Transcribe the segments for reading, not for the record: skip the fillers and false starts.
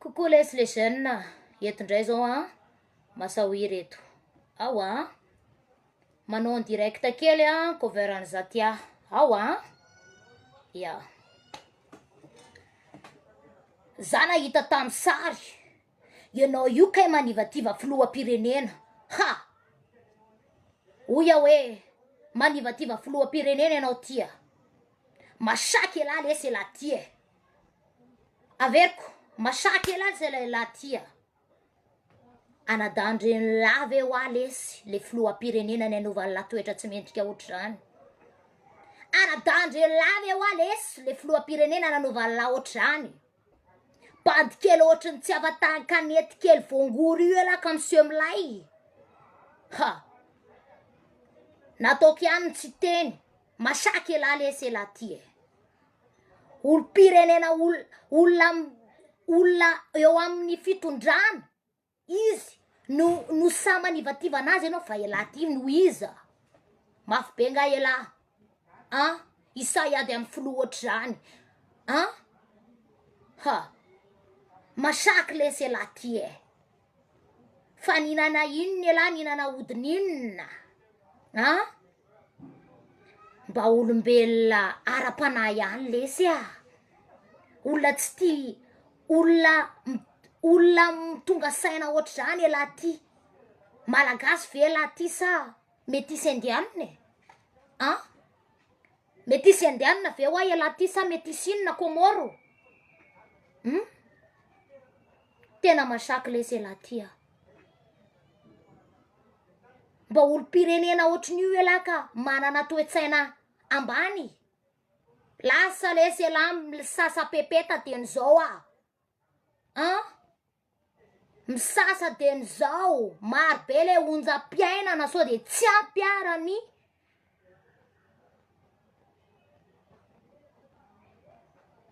Coucou les jeunes, eto indray zao a masahoiry eto. Ao a manao en direct kely a coveran'ny Zatia. Ao a ya za nahita tamin'ny sary ianao io kay manivativa filoham-pirenena. Ha oya hoe manivativa filoham-pirenena ianao tia masaky elahy lesy elahy tia averiko masaky elahy zay elahy tia anadandreny lave oa lesy le filoham-pirenena ny anaovany latoetra tsy mendrika ohatr'izany. Anadandreny lave oa lesy le filoham-pirenena nanaovany la ohatr'izany. Bady kely ohatry ny tsy avatany kanety kely voangory io elahy ka monsieur milay. Ha nataoko ihany tsy teny masaky elahy lesy elahy tia olo-pirenena olona eo amin'ny fitondrana izy no sa manivativa anazy ianao fa elahy ty no iza mafy be nga elahy isa iady amin'ny filoha ohatr'izany ha masaky lesy elahy ty fa ninana inona elahy ninana odin'inona mba olombelona ara-panahy ihany lesy olona tsy ty olona tonga saina ohatr'izany elahy ty malagasy ve elahy ty sa metisy indianina metisy indianina ve hoa elahy ty sa metisy inona komoro tena masaky lesy elahy ty mba olo-pirenena ohatrin'io elahy ka manana toe-tsaina ambany lasa lesy elahy sasa pepeta teny zao misasa teny zao maro be le onjam-piainana sao de tsy ampiarany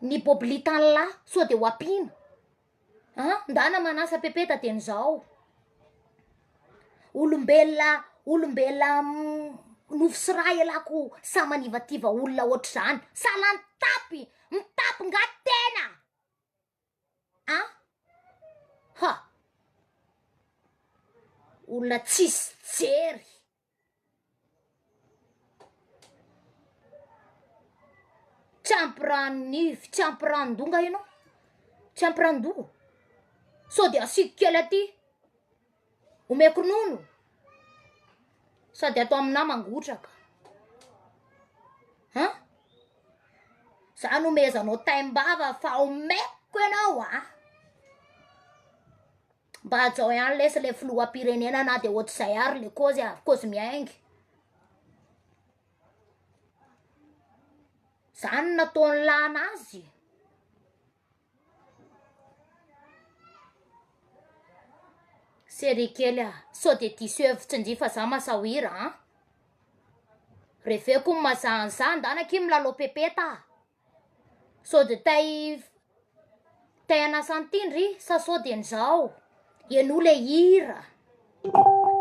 ny bobilitany lahy sao de ho ampina ndana manasa pepeta teny zao olombelona nofo sy raha elako sa manivativa olona ohatr'izany salany mitapy nga tena olona tsisy jery tsy ampirano-nify tsy ampirano-donga ianao tsy ampirano-do sao de asiako kely aty omeko nono sady atao amina mangotraka za nomezanao taim-bava fa omeko ianao mba ajao ihany lesy le filoham-pirenena na de ohatr'izay ary le kozy miaingy zany nataony lana azy sery kely sao de diso hevitry ndi fa za masahoira reveko mazanza ndanaki milalo pepeta sao de tay anasantindry sa sao de nizao eno le hira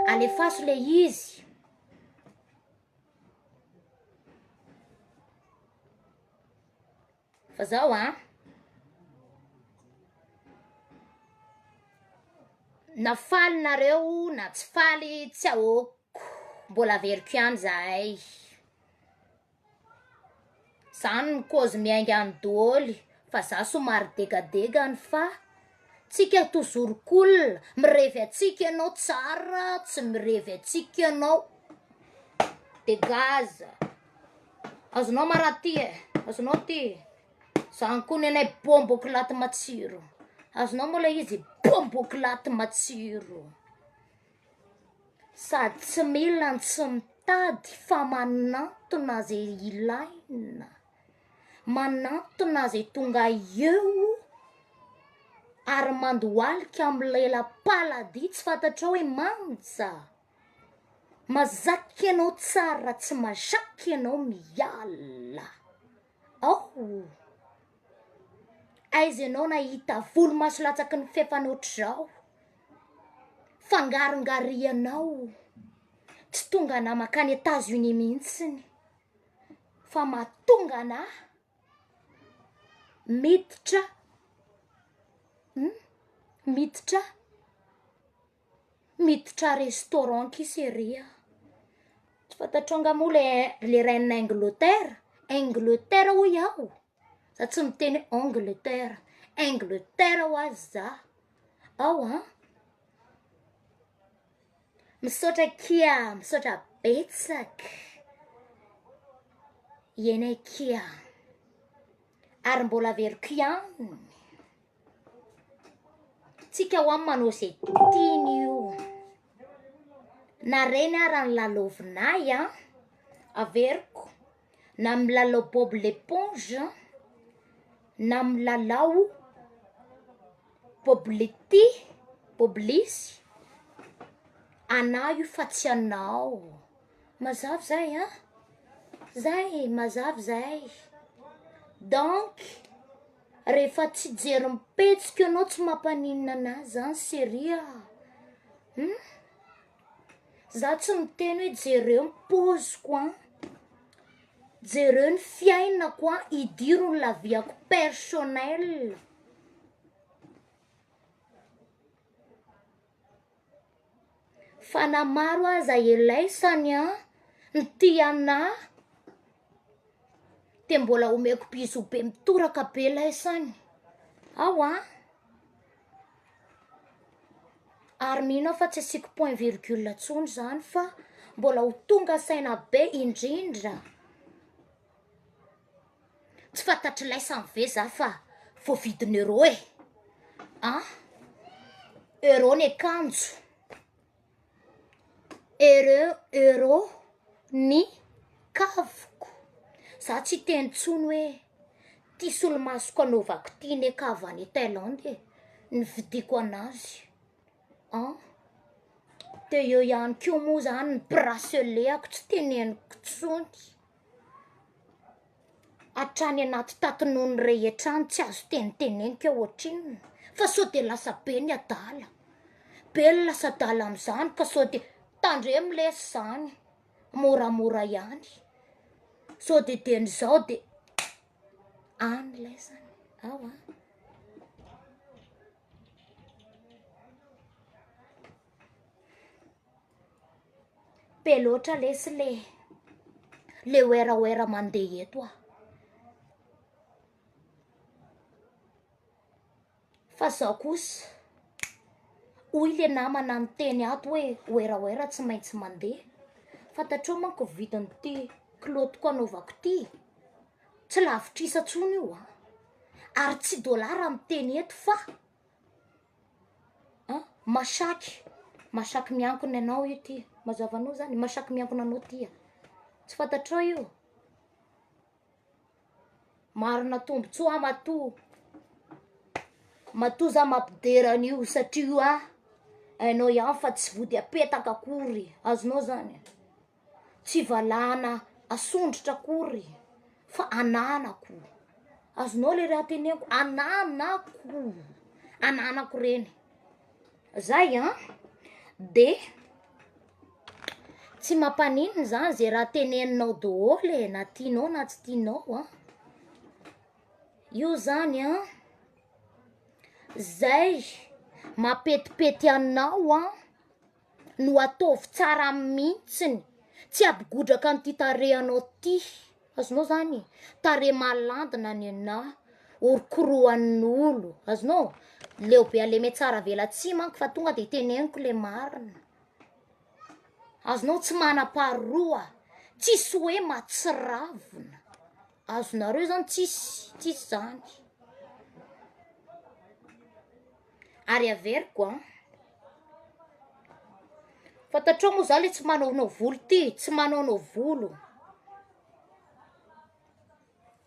alefaso le izy fa zao na faly nareo na tsy faly tsy ahoko mbola veriko ihany zahay zany ny kozy miainga any dôly fa za somary degadegany fa tsika tozorok'olona mirevy atsika ianao tsara tsy mirevy atsika ianao de gaza azonao maraty azonao ty zany koa ny anay bomboko laty matsiro azonao mola izy bomboko laty matsiro sady tsy milany tsy mitady fa manantona zay ilaina manantona zay tonga eo ary mandohalika amin'ny lela-palady tsy fantatrao hoe manja mazaky ianao tsara tsy mazaky ianao miala aiza ianao nahita volo maso latsaky ny fefany ohatr'izao fangarongarianao tsy tonga na makany Etats-Unis mihitsiny fa mahatonga na miditra miditra restaurant kiseria. Tsy fantatrao moa le reine Angleterre ho iaho. Za tsy miteny Angleterre ho azy za. Ao misaotra betsaka. Ienay kia. Ary mbola averiko ihany. Tsika ho amin'ny manao zay tiany io. Na reny raha ny lalaovinay averiko. Na milalao Bob l'éponge, na milalao Boblisy. Ana io fa tsy anao. Mazava zay Zay, mazava zay. Donc, rehefa tsy jery mipetsika anao tsy mampaninona anazy zany seria. Za tsy miteny hoe jereo ny poziko jereo ny fiainako idiro la viako personnel. Fa na maro aza elaisany ny tiana te mbola omeko piso be mitoraka be laisany. Ao ary mino fa tsy asiko point virgule tsony zany fa mbola ho tonga saina be indrindra. Tsy fantatry laisany ve za fa fo vidiny euro euro ny akanjo. Euro ny kavoko. Za tsy teny tsony hoe ty solomasoko anaovako ty ny kavo any Thailande ny vidiko anazy. Te eo ihany koa moa zany ny bracelet tsy teneniko tsony. Hatrany anaty tatinony rehetra any tsy azo teneniko ohatrin'ny. Fa sao de lasa be ny adala. Be ny lasa adala amizany ka sao de tandremo lesy zany. Moramora ihany. Sao de dian'izao de any lesany. Be loatra lesy le oera mandeha eto Fa zaho kosa hoy le namana ny teny ato hoe oera tsy maintsy mandeha. Fantatrao manko vidin'ity kilotiko anaovako ty. Tsy lavitrisa tsony io Ary tsy dolara amin'ny teny eto fa masaky miankina anao io ty. Mazava anao zany masaky miankina anao ty Tsy fantatrao io. Marina tombotsoa matoa za mampidera an'io satria hainao ihany fa tsy vody apetaka akory. Azonao zany tsy valana asondrotra akory fa ananako. Azonao le raha teneniko ananako reny. Zay de tsy mampaninona zany zay raha teneninao daholo na tianao na tsy tianao Io zany zay mapetipety anao no ataovy tsara mihitsiny. Tsy abigodraka an'ty tarehanao ty. Azonao zany tare malandina ny ana orokoroan'olo. Azonao leo be aleme tsara vela tsy manko fa tonga de teneniko le marina. Azonao tsy manam-paharoa. Tsisy hoe matsiravina. Azonareo zany tsisy zany. Ary averiko fantatrao moa za le tsy manaonao volo ty. Tsy manaonao volo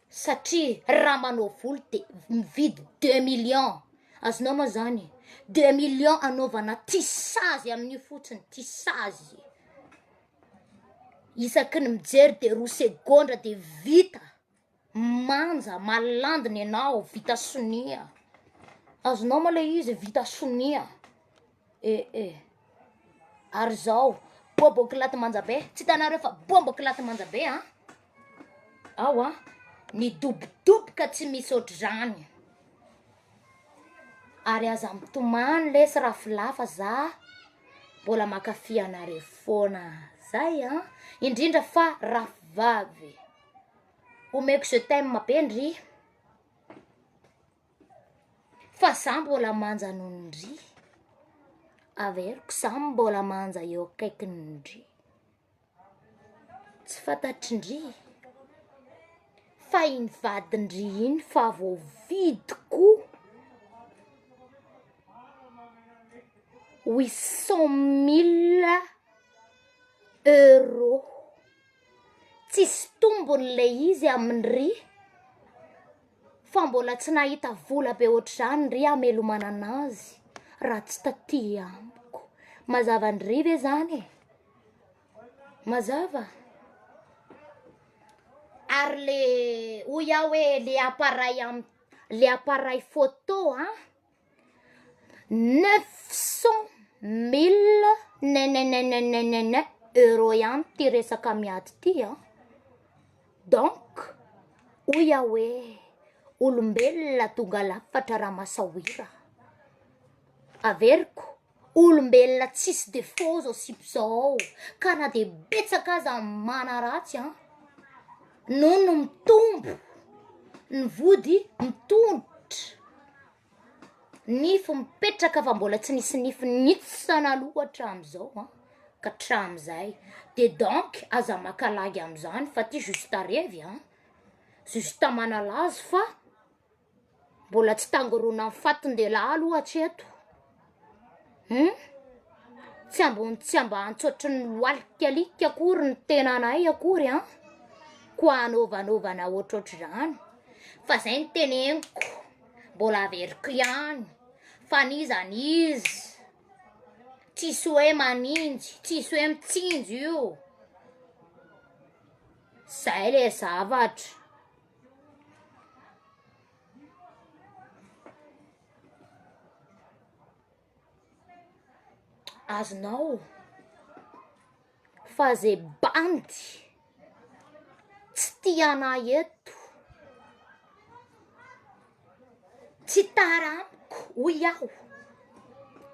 satria raha manao volo de mividy 2 millions. Azonao moa zany 2 millions anaovana tisazy amin'io fotsiny. Tisazy isaky ny mijery de 2 segondra de vita. Manja malandina anao vita sonia. Azonao moa le izy vita sonia. Ary zao bobo kilaty manjabe. Tsy hitanareo fa bobo kilaty manjabe ny dobodoboka tsy misy ohatr'izany. Ary aza mitomany lesy rafolafa za mbola makafy anare foana zay indrindra fa rafivavy omeko je t'aime be ndry fa za mbola manja nondry averiko za mbola manja eo akaikiny ndry tsy fantatrindry fa iny vadindry iny fa voavidiko 800 000 € tsisy tombony le izy amindry fa mbola tsy nahita vola be ohatr'izany ndry amelomana anazy raha tsy taty amiko mazava ndry ve zany mazava ary le oya hoe le appareil photo 900 000 € ihany ty resaka miady ty donc oya hoe olombelona tonga lafatra raha masawira averiko olombelona tsisy défaut zao sipo zao ka na de betsaka aza mana ratsy nono mitombo ny vody mitondrotra nify mipetraka fa mbola tsy nisy nify nitsana aloha hatram'izao ka hatram'izay de donc aza makalagy am'izany fa ty juste arevy juste manalazy fa mbola tsy tangorona fatin-dehilahy aloha hatreto tsy ambantsotry ny loalikalika akory ny tenanay akory ko anaovanovana ohatrohatr'izany fa zay ny teneniko mbola averiko ihany fa nizanizy tsisy hoe maninjy tsisy hoe mitsinjo io zay le zavatra azonao fa ze bandy tsy tiana eto tsy taramiko hoy aho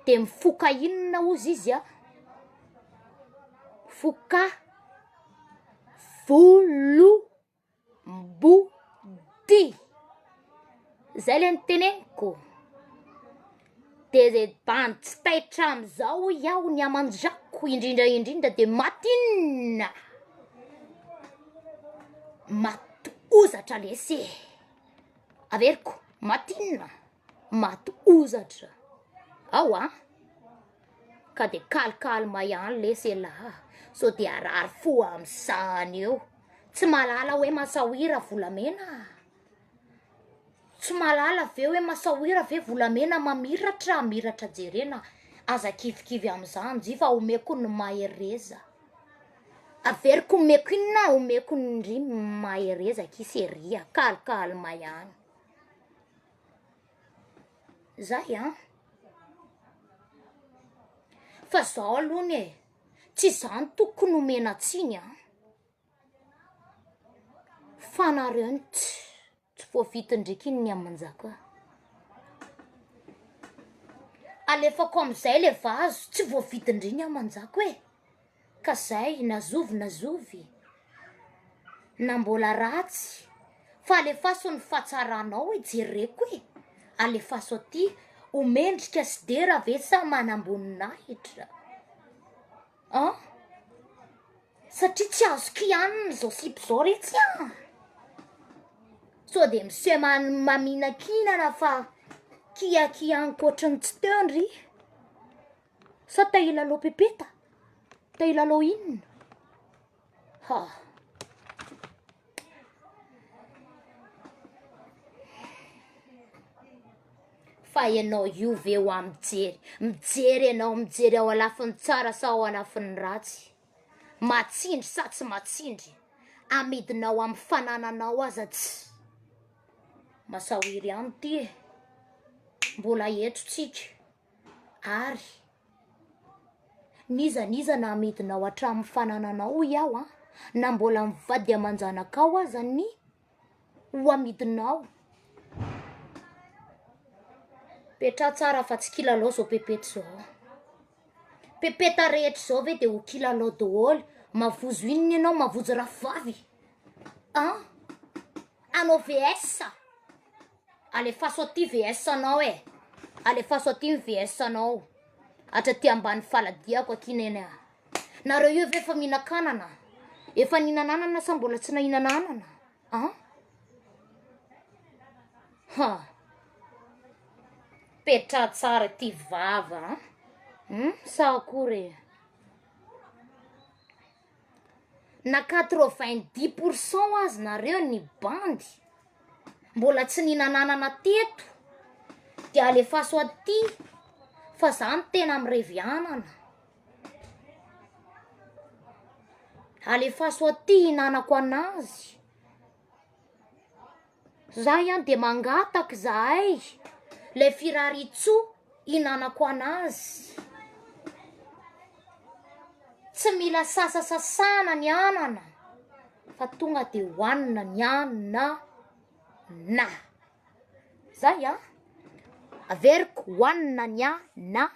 de mifoka inona ozy izy foka volombody zay le niteneniko de ze bandy tsy taitra am'izao iaho ny amanjako indrindra de matinina maty ozatra lesy averiko matinina maty ozatra ao ka de calme ihany lesy laha so de arary fo am'izany eo tsy malala hoe masawira volamena tsy malala ve hoe masawira ve volamena mamiratra jerena aza kivikivy am'izany zy fa omeko ny mahereza averiko omeko inona omeko ndry mahereza kiseria calme ihany zay fa zao alohany tsy zany tokony omena tsiny fa nareo tsy voavita ndraiky ny amanjaka alefako am'izay le vazo tsy voavita ndry ny amanjako ka zay nazovy na mbola ratsy fa alefaso ny fahatsaranao jereko alefaso aty omendrika sy dera ve sa manamboninahitra satria tsy azo kianina zao sipo zao retsy so de monsieur maminakinana fa kianiko ohatrany tsy teo ndry sa tailalo pepeta tailalo inona fa ianao io ve ho mijery ianao mijery ao alafiny tsara sa ao alafiny ratsy matsindry sa tsy matsindry amidinao amin'ny fanananao aza tsy masawiry ihany ty mbola etotsika ary niza na amidinao hatramin'ny fanananao iaho na mbola mivady amanjanakao aza ny ho amidinao Petra tsara fa tsy kilalao zao pepety zao. Pepeta rehetra zao ve de ho kilalao daholo. Mavozo inona ianao, mavozo rafavy. Anao VS. Alefaso aty VS anao e. Alefaso aty ny VS anao. Atra ty ambany faladiako akiny eny a. Nareo io ve efa mihinan-kanana? Efa nihinananana sa mbola tsy nahinananana? Petra tsara ty vava. Sa akory? Na 90% azy nareo ny bandy. Mbola tsy nihinananana teto. Dia alefaso aty. Fa zany tena mirevianana. Alefaso aty hinanako anazy. Zay ihany de mangataka zahay. Le firaritso hinanako anazy. Tsy mila sasasasana ny anana. Fa tonga de hoanina ny anana. Zay Averiko hoanina ny anana.